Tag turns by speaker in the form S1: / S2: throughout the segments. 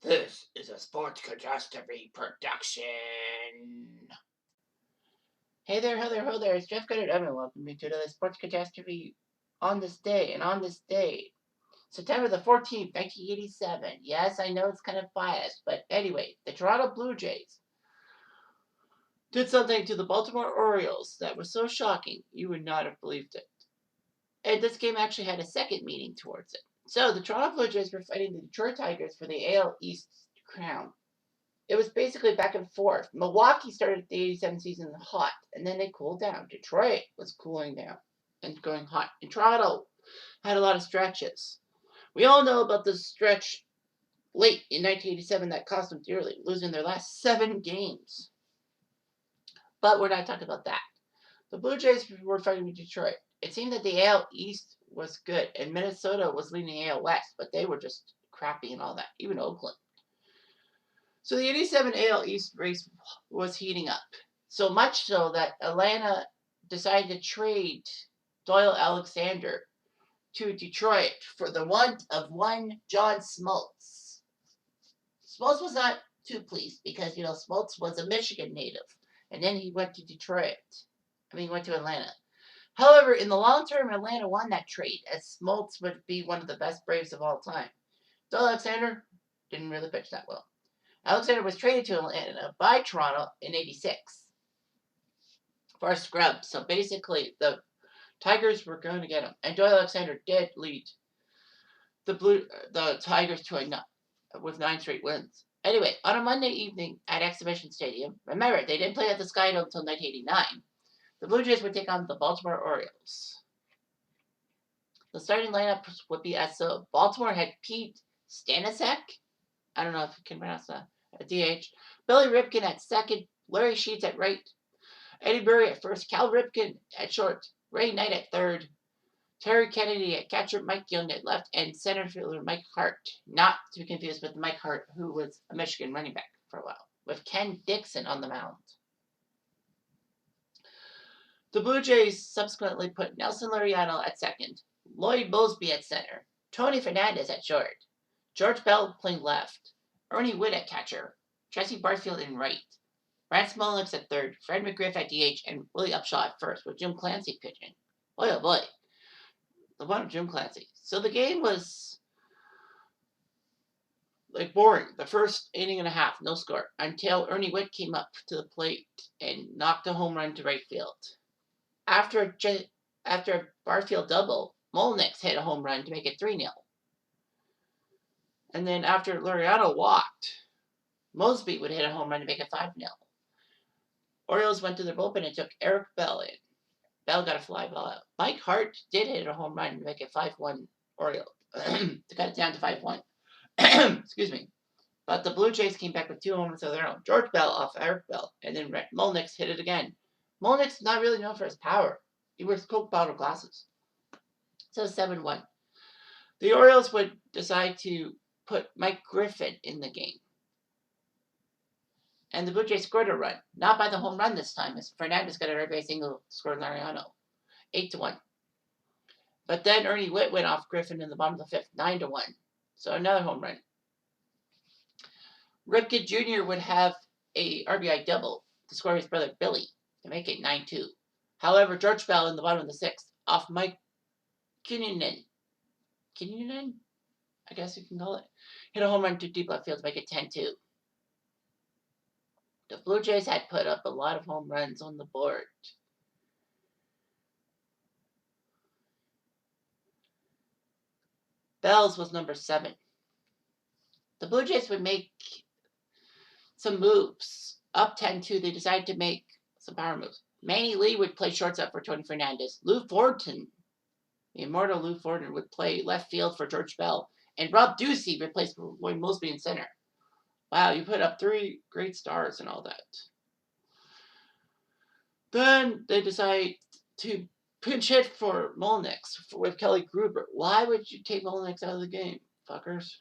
S1: This is a Sports Catastrophe production. Hey there, ho there, ho there. It's Jeff Goddard Evan. Welcome to the Sports Catastrophe on this day. And on this day, September the 14th, 1987. Yes, I know it's kind of biased, but anyway, the Toronto Blue Jays did something to the Baltimore Orioles that was so shocking you would not have believed it. And this game actually had a second meaning towards it. So the Toronto Blue Jays were fighting the Detroit Tigers for the AL East crown. It was basically back and forth. Milwaukee started the 87 season hot, and then they cooled down. Detroit was cooling down and going hot. And Toronto had a lot of stretches. We all know about the stretch late in 1987 that cost them dearly, losing their last 7 games. But we're not talking about that. The Blue Jays were fighting with Detroit. It seemed that the AL East was good, and Minnesota was leading the AL West, but they were just crappy and all that, even Oakland. So the 87 AL East race was heating up, so much so that Atlanta decided to trade Doyle Alexander to Detroit for the want of one John Smoltz. Smoltz was not too pleased because, Smoltz was a Michigan native, and then he went to Detroit. He went to Atlanta. However, in the long term, Atlanta won that trade, as Smoltz would be one of the best Braves of all time. Doyle Alexander didn't really pitch that well. Alexander was traded to Atlanta by Toronto in '86 for a scrub. So basically, the Tigers were going to get him, and Doyle Alexander did lead the Tigers to with 9 straight wins. Anyway, on a Monday evening at Exhibition Stadium, remember they didn't play at the Sky Dome until 1989. The Blue Jays would take on the Baltimore Orioles. The starting lineup would be as so. Baltimore had Pete Stanisiak. I don't know if you can pronounce that. At DH. Billy Ripken at second. Larry Sheets at right. Eddie Murray at first. Cal Ripken at short. Ray Knight at third. Terry Kennedy at catcher. Mike Young at left. And center fielder Mike Hart. Not to be confused with Mike Hart, who was a Michigan running back for a while. With Ken Dixon on the mound. The Blue Jays subsequently put Nelson Laureano at second. Lloyd Moseby at center. Tony Fernandez at short. George Bell playing left. Ernie Witt at catcher. Jesse Barfield in right. Rance Mullins at third. Fred McGriff at DH. And Willie Upshaw at first, with Jim Clancy pitching. Boy, oh boy. The one of Jim Clancy. So the game was boring. The first inning and a half, no score. Until Ernie Witt came up to the plate and knocked a home run to right field. After a Barfield double, Molnix hit a home run to make it 3-0. And then after Laureano walked, Moseby would hit a home run to make it 5-0. Orioles went to their bullpen and took Eric Bell in. Bell got a fly ball out. Mike Hart did hit a home run to make it 5-1 Orioles. To cut it down to 5-1. Excuse me. But the Blue Jays came back with 2 homers of their own. George Bell off Eric Bell, and then Molnix hit it again. Molnix is not really known for his power. He wears Coke bottle glasses. So 7-1. The Orioles would decide to put Mike Griffin in the game. And the Blue Jays scored a run. Not by the home run this time, as Fernandez got a RBI single, scored Laureano. 8-1. But then Ernie Witt went off Griffin in the bottom of the 5th, 9-1. So another home run. Ripken Jr. would have a RBI double to score his brother Billy to make it 9-2. However, George Bell in the bottom of the 6th off Mike Kinnunen, I guess you can call it, hit a home run to deep left field to make it 10-2. The Blue Jays had put up a lot of home runs on the board. Bell's was number 7. The Blue Jays would make some moves. Up 10-2, they decided to make some power moves. Manny Lee would play shortstop for Tony Fernandez. Lou Thornton, the immortal Lou Thornton, would play left field for George Bell. And Rob Ducey replaced Lloyd Moseby in center. Wow, you put up 3 great stars and all that. Then they decide to pinch hit for Molnix with Kelly Gruber. Why would you take Molnix out of the game, fuckers?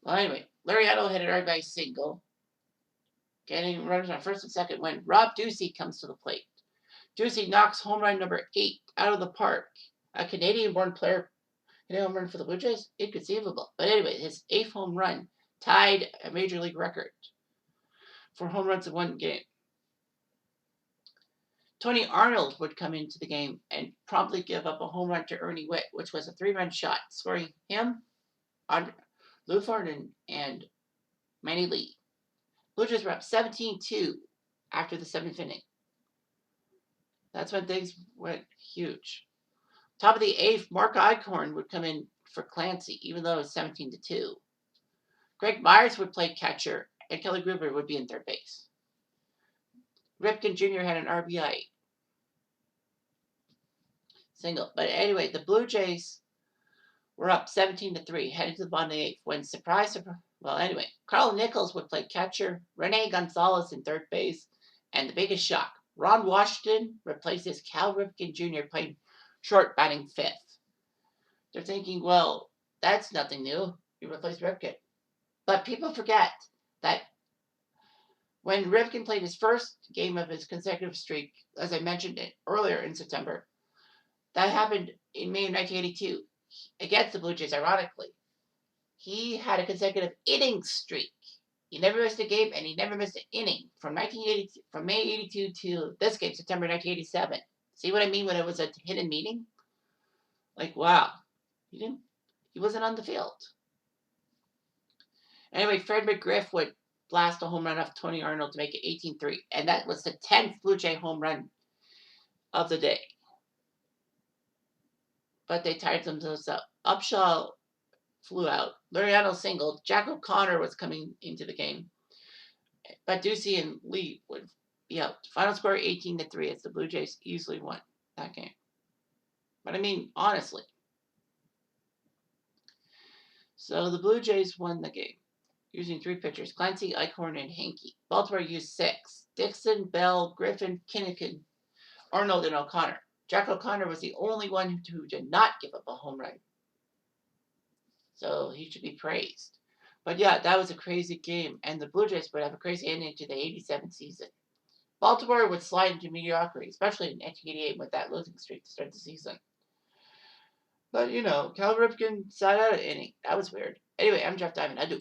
S1: Well, anyway, Laureano hit an RBI single, getting runners on first and second when Rob Ducey comes to the plate. Ducey knocks home run number 8 out of the park. A Canadian-born player Hitting a home run for the Blue Jays? Inconceivable. But anyway, his 8th home run tied a major league record for home runs in one game. Tony Arnold would come into the game and promptly give up a home run to Ernie Witt, which was a 3-run shot, scoring him, Lou Thornton, and Manny Lee. Blue Jays were up 17-2 after the 7th inning. That's when things went huge. Top of the 8th, Mark Eichhorn would come in for Clancy, even though it was 17-2. Greg Myers would play catcher, and Kelly Gruber would be in third base. Ripken Jr. had an RBI single. But anyway, the Blue Jays were up 17-3, heading to the bottom of the 8th, when Carl Nichols would play catcher, Rene Gonzalez in third base, and the biggest shock, Ron Washington replaces Cal Ripken Jr. playing short, batting 5th. They're thinking, well, that's nothing new. You replaced Ripken. But people forget that when Ripken played his first game of his consecutive streak, as I mentioned it earlier in September, that happened in May of 1982 against the Blue Jays, ironically. He had a consecutive inning streak. He never missed a game, and he never missed an inning from May 82 to this game, September 1987. See what I mean when it was a hidden meeting? Like, wow. He wasn't on the field. Anyway, Fred McGriff would blast a home run off Tony Arnold to make it 18-3, and that was the 10th Blue Jay home run of the day. But they tied themselves up. Upshaw flew out. Liriano singled. Jack O'Connor was coming into the game. But Ducey and Lee would be out. Final score 18-3 as the Blue Jays easily won that game. But I mean, honestly. So the Blue Jays won the game using 3 pitchers, Clancy, Eichhorn, and Hankey. Baltimore used 6. Dixon, Bell, Griffin, Kinnikin, Arnold, and O'Connor. Jack O'Connor was the only one who did not give up a home run. So he should be praised. But yeah, that was a crazy game, and the Blue Jays would have a crazy ending to the 87 season. Baltimore would slide into mediocrity, especially in 1988 with that losing streak to start the season. But, Cal Ripken sat out an inning. That was weird. Anyway, I'm Jeff Diamond. Adieu.